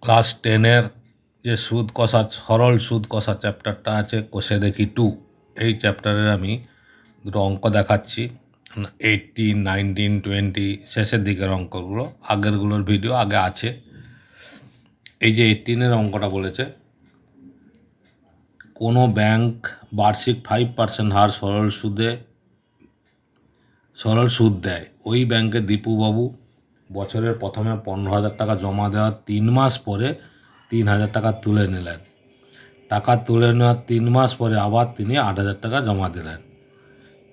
Class 10-এর যে সুদ কষা সরল সুদ কষা চ্যাপ্টারটা আছে কষে দেখি 2, এই চ্যাপ্টারের আমি দুটো অঙ্ক দেখাচ্ছি। 18, 19, 20 শেষের দিকের অঙ্কগুলো, আগেরগুলোর ভিডিও আগে আছে। এই যে 18-এর অঙ্কটা বলেছে, কোনো ব্যাংক বার্ষিক 5% হার সরল সুদ দেয়। ওই ব্যাংকে দীপুবাবু বছরের প্রথমে 15,000 টাকা জমা দেওয়ার 3 মাস পরে 3,000 টাকা তুলে নিলেন। টাকা তুলে নেওয়ার 3 মাস পরে আবার তিনি 8,000 টাকা জমা দিলেন।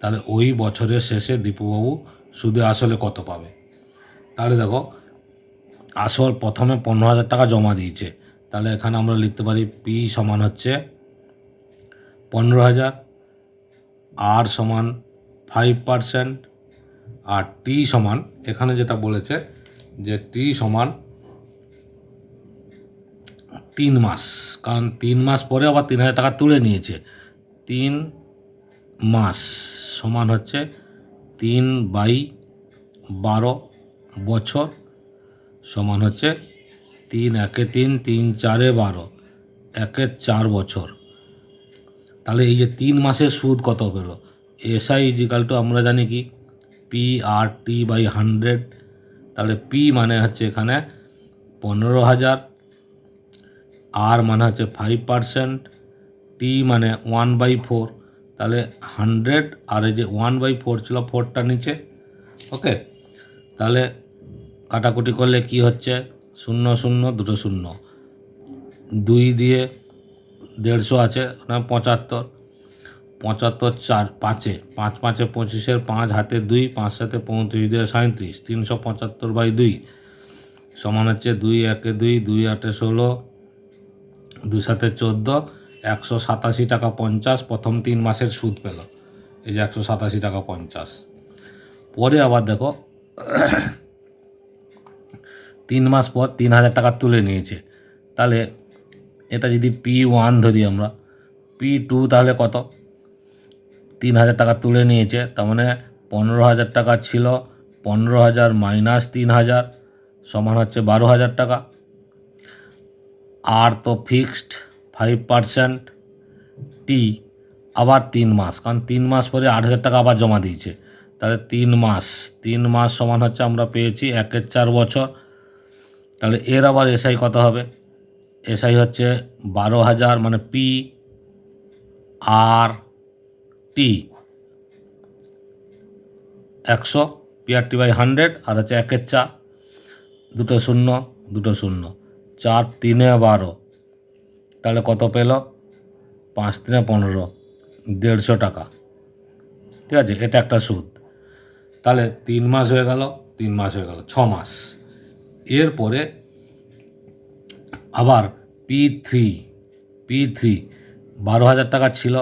তাহলে ওই বছরের শেষে দীপুবাবু সুদে আসলে কত পাবে? তাহলে দেখো, আসল প্রথমে 15,000 টাকা জমা দিয়েছে, তাহলে এখানে আমরা লিখতে পারি পি সমান হচ্ছে 15,000, আর সমান 5%, আর টি সমান, এখানে যেটা বলেছে যে টি সমান 3 মাস, কারণ 3 মাস পরে আবার 3,000 টাকা তুলে নিয়েছে। 3 মাস সমান হচ্ছে 3/12 বছর, সমান হচ্ছে 3 একে 3, 3 4-এ 12, 4 বছর। তাহলে এই যে 3 মাসের সুদ কত পেল? এসআই ইজিক্যাল টু আমরা জানি কি PRT/100। তাহলে পি মানে হচ্ছে এখানে 15,000, আর মানে হচ্ছে 5%, টি মানে 1/4। তাহলে 100, আর এই যে 1/4 ছিল, 4টা নিচে। ওকে, তাহলে কাটাকুটি করলে কি হচ্ছে? 0 0 2 0, 2 দিয়ে 150 আছে, 75, 75 4 5-এ 5 5-এ 25-এর 5 হাতে 2, 5 7 35 দিয়ে 37, 375/2 সমান হচ্ছে 2 একে 2, 2 8-এ 16, 2 7-এ 14, 187 টাকা 50 প্রথম 3 মাসের সুদ পেল। এই যে 187 টাকা 50। পরে আবার দেখো 3 মাস পর 3,000 টাকা তুলে নিয়েছে। তাহলে এটা যদি P1 ধরি আমরা, P2 তাহলে কত? 3,000 টাকা তুলে নিয়েছে, তার মানে 15,000 টাকা ছিল, 15,000 মাইনাস 3,000 সমান হচ্ছে 12,000 টাকা। আর তো ফিক্সড 5%, টি আবার 3 মাস, কারণ 3 মাস পরে 8,000 টাকা আবার জমা দিয়েছে। তাহলে 3 মাস সমান হচ্ছে আমরা পেয়েছি 1 4 বছর। তাহলে এর আবার এসআই কত হবে? এসআই হচ্ছে 12,000, মানে পি আর টি 100, PRT/100, আর হচ্ছে 1 4, 2 0 2 0, 4 3-এ 12, তাহলে কত পেল? 5 3-এ 15, 150 টাকা। ঠিক আছে, এটা একটা সুদ। তাহলে 3 মাস হয়ে গেল, 3 মাস হয়ে গেল, 6 মাস। এরপরে আবার P3 12,000 টাকা ছিল,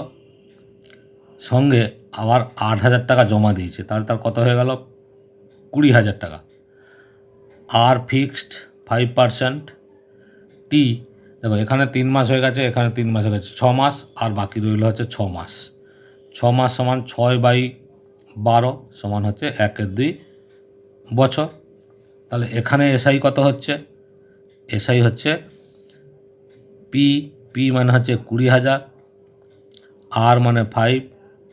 সঙ্গে আবার 8,000 টাকা জমা দিয়েছে, তাহলে তার কত হয়ে গেল? 20,000 টাকা। আর ফিক্সড 5%, টি দেখো এখানে 3 মাস হয়ে গেছে, এখানে 3 মাস হয়ে গেছে, 6 মাস, আর বাকি রইল হচ্ছে 6 মাস। 6 মাস সমান 6/12 সমান হচ্ছে 1 2 বছর। তাহলে এখানে এসআই কত হচ্ছে? এসআই হচ্ছে পি মানে হচ্ছে 20,000, আর মানে 5,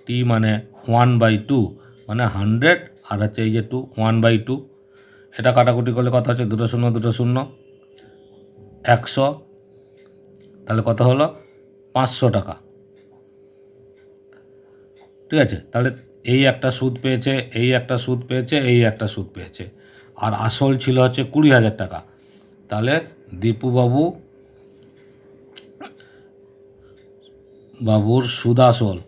টি মানে 1/2 মানে 100, আর হচ্ছে এই যে 2 1/2। এটা কাটাকুটি করলে কত হচ্ছে? 2 0 2 0, 100, তাহলে কত হলো? 500 টাকা। ঠিক আছে, তাহলে এই একটা সুদ পেয়েছে, এই একটা সুদ পেয়েছে, এই একটা সুদ পেয়েছে, আর আসল ছিল হচ্ছে 20,000 টাকা। তাহলে বাবুর সুদ আসল,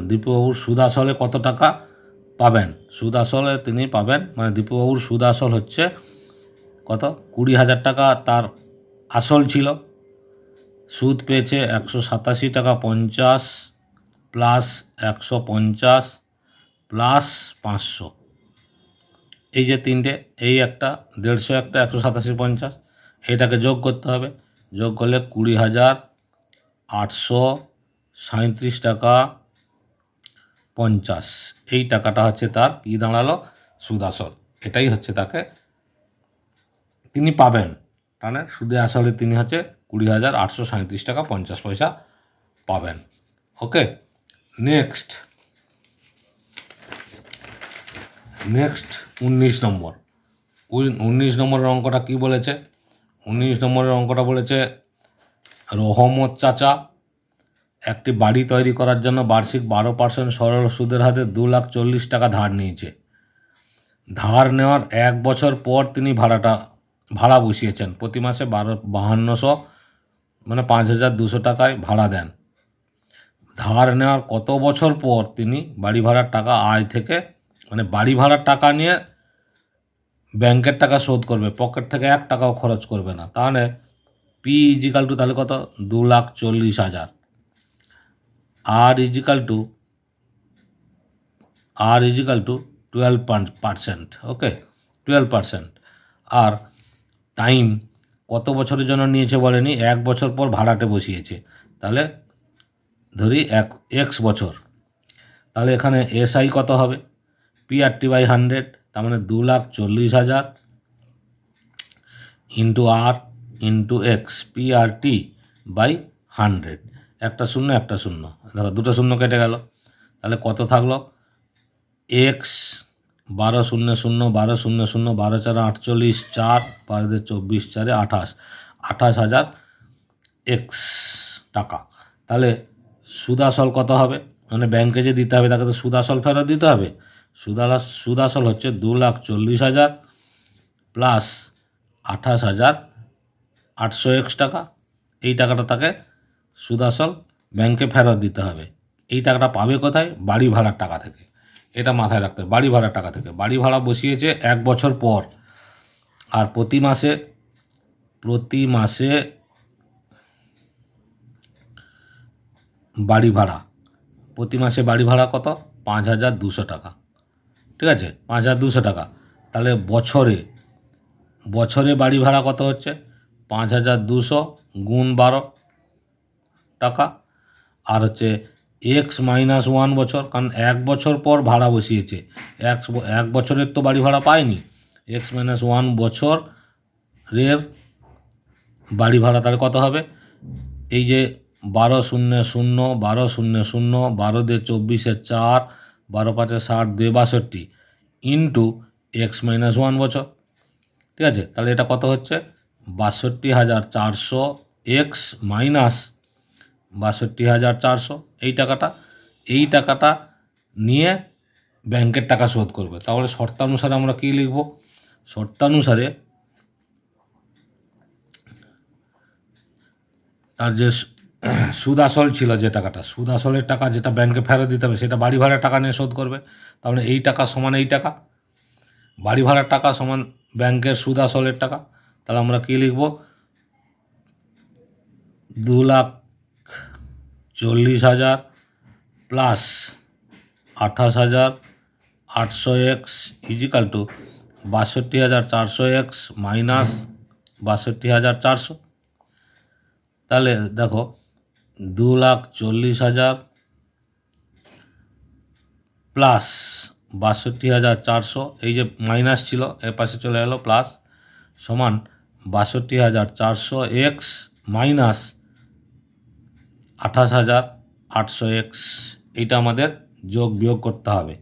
দীপুবাবুর সুদ আসলে কত টাকা পাবেন? সুদ আসলে তিনি পাবেন, মানে দীপুবাবুর সুদ আসল হচ্ছে কত? 20,000 টাকা তার আসল ছিল, সুদ পেয়েছে 187 টাকা 50 প্লাস 150 প্লাস 500। এই যে তিনটে, এই একটা 150, একটা 187 50, এটাকে যোগ করতে হবে। যোগ করলে 20,837 টাকা 50, এই টাকাটা হচ্ছে তার কী দাঁড়ালো? সুদ আসল। এটাই হচ্ছে তাকে তিনি পাবেন, মানে সুদে আসলে তিনি হচ্ছে 20,837 টাকা 50 পয়সা পাবেন। ওকে, নেক্সট 19 নম্বর। 19 নম্বরের অঙ্কটা কি বলেছে? 19 নম্বরের অঙ্কটা বলেছে রহমত চাচা একটি বাড়ি তৈরি করার জন্য বার্ষিক 12% সরল সুদের হারে 2,40,000 টাকা ধার নিয়েছে। ধার নেওয়ার 1 বছর পর তিনি ভাড়া বসিয়েছেন। প্রতি মাসে 5200 মানে 5,200 টাকায় ভাড়া দেন। ধার নেওয়ার কত বছর পর তিনি বাড়ি ভাড়ার টাকা আয় থেকে, মানে বাড়ি ভাড়ার টাকা নিয়ে ব্যাংকের টাকা শোধ করবে, পকেট থেকে 1 টাকাও খরচ করবে না। তাহলে পি ইজিক্যাল টু তাহলে কত? 2,40,000। আর ইজিক্যাল টু 12%। ওকে, 12%। আর টাইম কত বছরের জন্য নিয়েছে বলেনি, 1 বছর পর ভাড়াটে বসিয়েছে, তাহলে ধরি 1 বছর। তাহলে এখানে এসআই কত হবে? পিআরটি বাই 100, তার মানে 2,40,000 into R into x, PRT by 100। একটা শূন্য দেখো দুটো শূন্য কেটে গেল, তাহলে কত থাকলো? এক্স 12 0 0 12 0 0 12 4 48 4 12 24 4 28,000 এক্স টাকা। তাহলে সুদাসল কত হবে? মানে ব্যাংকে যে দিতে হবে তাকে তো সুদাসল ফেরত দিতে হবে। সুদাসল হচ্ছে 2,40,000 প্লাস 28,800 এক্স টাকা। এই টাকাটা তাকে সুদাসল ব্যাংকে ফেরত দিতে হবে। এই টাকাটা পাবে কোথায়? বাড়ি ভাড়ার টাকা থেকে। এটা মাথায় রাখতে হবে, বাড়ি ভাড়ার টাকা থেকে। বাড়ি ভাড়া বসিয়েছে 1 বছর পর, আর প্রতি মাসে বাড়ি ভাড়া কত? 5,200 টাকা। ঠিক আছে, 5,200 টাকা। তাহলে বছরে বাড়ি ভাড়া কত হচ্ছে? 5,200 গুণ 12 টাকা। আর হচ্ছে x-1 বছর, কারণ 1 বছর পর ভাড়া বসিয়েছে। 1 বছরের তো বাড়ি ভাড়া পায়নি। x-1 বছরের বাড়ি ভাড়া তাহলে কত হবে? এই যে 12 0 0 12 0 0 12 দিয়ে 24 4 12 5 60 2 62 ইন্টু x-1 বছর। ঠিক আছে, তাহলে এটা কত হচ্ছে? 62,400 এক্স মাইনাস 62,400। এই টাকাটা নিয়ে ব্যাংকের টাকা শোধ করবে। তাহলে শর্তানুসারে আমরা কী লিখব? শর্তানুসারে তার যে সুদ আসল ছিল, যে টাকাটা সুদ আসলের টাকা যেটা ব্যাংকে ফেরত দিতে হবে, সেটা বাড়ি ভাড়ার টাকা নিয়ে শোধ করবে। তাহলে এই টাকা সমান এই টাকা, বাড়ি ভাড়ার টাকা সমান ব্যাংকের সুদ আসলের টাকা। তাহলে আমরা কী লিখব? 2,40,000 plus 28,800 x is equal to 62,400 x minus 62,400। তাহলে দেখো 2,40,000 প্লাস 62,400, এই যে মাইনাস ছিল এর পাশে চলে গেলো প্লাস, সমান 62,400 এক্স মাইনাস 28,800 এক্স। এইটা আমাদের যোগ বিয়োগ করতে হবে,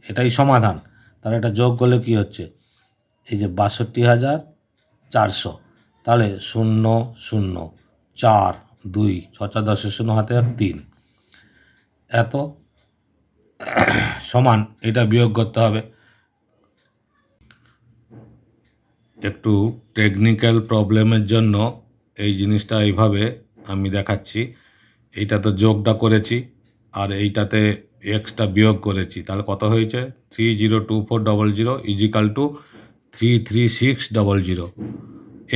এটাই সমাধান। তাহলে এটা যোগ করলে কী হচ্ছে? এই যে 62,400, তাহলে 0 0 4 2 6 10 0 হাতে 3 এত সমান, এটা বিয়োগ করতে হবে। একটু টেকনিক্যাল প্রবলেমের জন্য এই জিনিসটা এইভাবে আমি দেখাচ্ছি। এইটা তো যোগটা করেছি, আর এইটাতে এক্সটা বিয়োগ করেছি। তাহলে কত হয়েছে? 302400 ইজিক্যাল টু 33600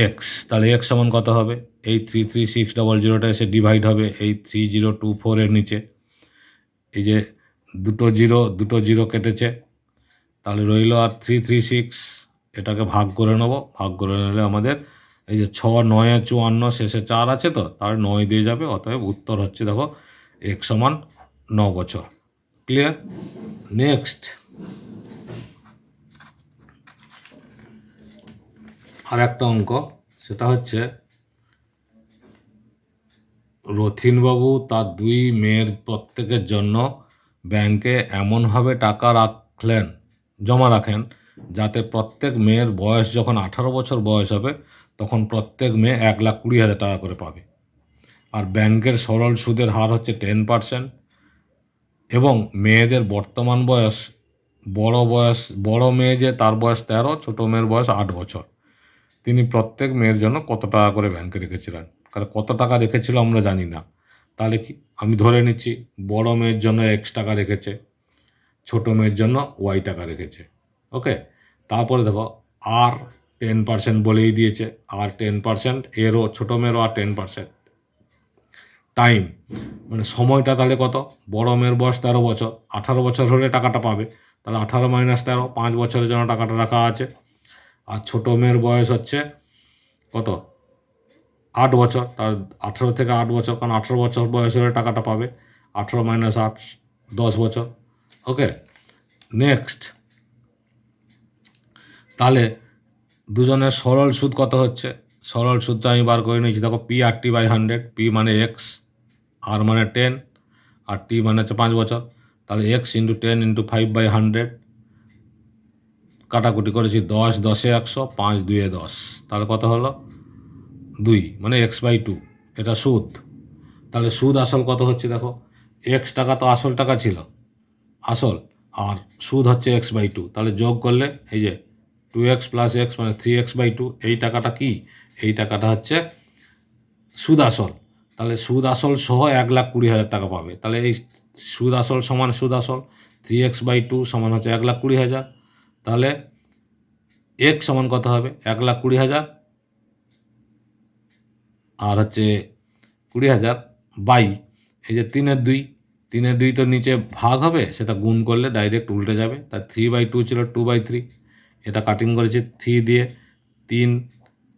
এক্স। তাহলে এক্স সমান কত হবে? এই 33600টা এসে ডিভাইড হবে এই 3024 এর নিচে। এই যে দুটো জিরো কেটেছে, তাহলে রইল আর 336। এটাকে ভাগ করে নেব, ভাগ করে নিলে আমাদের এই যে 6 9 54 শেষে 4 আছে, তো তাহলে 9 দিয়ে যাবে। অতএব উত্তর হচ্ছে দেখো x সমান 9 বছর। ক্লিয়ার? নেক্সট আর একটা অঙ্ক, সেটা হচ্ছে রথিনবাবু তার 2 মেয়ের প্রত্যেকের জন্য ব্যাংকে এমনভাবে টাকা জমা রাখেন যাতে প্রত্যেক মেয়ের বয়স যখন 18 বছর বয়স হবে তখন প্রত্যেক মেয়ে 1,20,000 টাকা করে পাবে। আর ব্যাংকের সরল সুদের হার হচ্ছে 10%, এবং মেয়েদের বর্তমান বয়স, বড় মেয়ে যে তার বয়স 13, ছোটো মেয়ের বয়স 8 বছর। তিনি প্রত্যেক মেয়ের জন্য কত টাকা করে ব্যাংকে রেখেছিলেন? কারণ কত টাকা রেখেছিল আমরা জানি না, তাহলে কি আমি ধরে নিচ্ছি বড় মেয়ের জন্য X টাকা রেখেছে, ছোটো মেয়ের জন্য Y টাকা রেখেছে। ওকে, তারপরে দেখো আর 10% বলেই দিয়েছে, আর 10%, এরও ছোটো মেয়েরও আর 10%। টাইম মানে সময়টা তাহলে কত? বড় মেয়ের বয়স 13 বছর, 18 বছর হলে টাকাটা পাবে, তাহলে 18 - 13, 5 বছরের জন্য টাকাটা রাখা আছে। আর ছোটো মেয়ের বয়স হচ্ছে কত? 8 বছর, তার 18 থেকে 8 বছর, কারণ 18 বছর বয়স হলে টাকাটা পাবে। 18 - 8, 10 বছর। ওকে, নেক্সট, তাহলে দুজনের সরল সুদ কত হচ্ছে? সরল সুদটা আমি বার করে নিয়েছি। দেখো P/100, P মানে X, R মানে 10, আর T মানে হচ্ছে 5 বছর। তাহলে X × 10 × 5/100, কাটাকুটি করেছি 10, 10-এ 100, 5, 2-এ 10, তাহলে কত হলো? 2, মানে X/2। এটা সুদ। তাহলে সুদ আসল কত হচ্ছে? দেখো X টাকা তো আসল টাকা ছিল, আসল, আর সুদ হচ্ছে X/2। তাহলে যোগ করলে এই যে 2X + X মানে 3X/2, এই টাকাটা কি? এই টাকাটা হচ্ছে সুদ আসল। তাহলে সুদ আসল সহ 1,20,000 টাকা পাবে। তাহলে এই সুদ আসল সমান সুদ আসল, 3X/2 সমান হচ্ছে 1,20,000। তাহলে X সমান কত হবে? 1,20,000, আর হচ্ছে 20,000 বাই এই যে 3-এর 2, 3-এর 2 তো নিচে ভাগ হবে, সেটা গুণ করলে ডাইরেক্ট উল্টে যাবে। তার 3/2 ছিল 2/3, এটা কাটিং করেছি 3 দিয়ে, 3,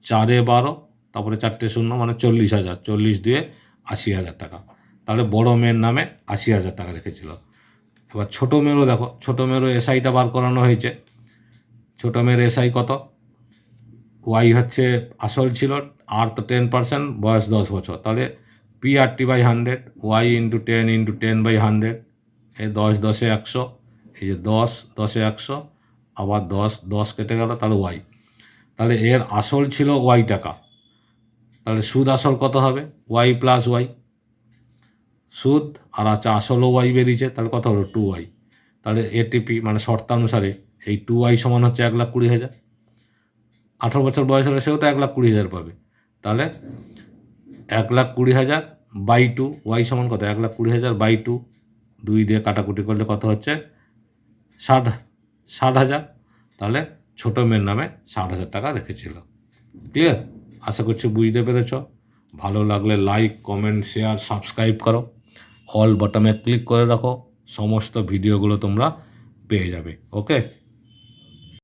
4-এ 12, তারপরে 4টে 0 মানে 40,000, 40-2-এ 80,000 টাকা। তাহলে বড় মেয়ের নামে 80,000 টাকা রেখেছিল। এবার ছোটো মেয়েরও দেখো, ছোটো মেয়েরও SI-টা বার করানো হয়েছে। ছোটো মেয়ের SI কত? Y হচ্ছে আসল ছিল, আর তো 10%, বয়স 10 বছর, তাহলে P/100, Y × 10 × 10/100, এই 10, 10-এ 100, এই যে 10, 10-এ 100, আবার 10, 10 কেটে গেল, তাহলে Y। তাহলে এর আসল ছিল Y টাকা, তাহলে সুদ আসল কত হবে? Y + Y, সুদ আর আচ্ছা আসলও Y বেরিয়েছে, তাহলে কত হলো? 2Y। তাহলে ATP মানে শর্তানুসারে এই 2Y সমান হচ্ছে 1,20,000। 18 বছর বয়স হলে সেও তো 1,20,000 পাবে। তাহলে 1,20,000/2, Y সমান কত? 1,20,000/2, 2 দিয়ে কাটাকুটি করলে কত হচ্ছে? 60,000। তাহলে ছোটো মেয়ের নামে 60,000 টাকা রেখেছিল। ক্লিয়ার? আশা করছি বুঝতে পেরেছ। ভালো লাগলে লাইক, কমেন্ট, শেয়ার, সাবস্ক্রাইব করো, অল বাটনে ক্লিক করে রাখো, সমস্ত ভিডিওগুলো তোমরা পেয়ে যাবে। ওকে।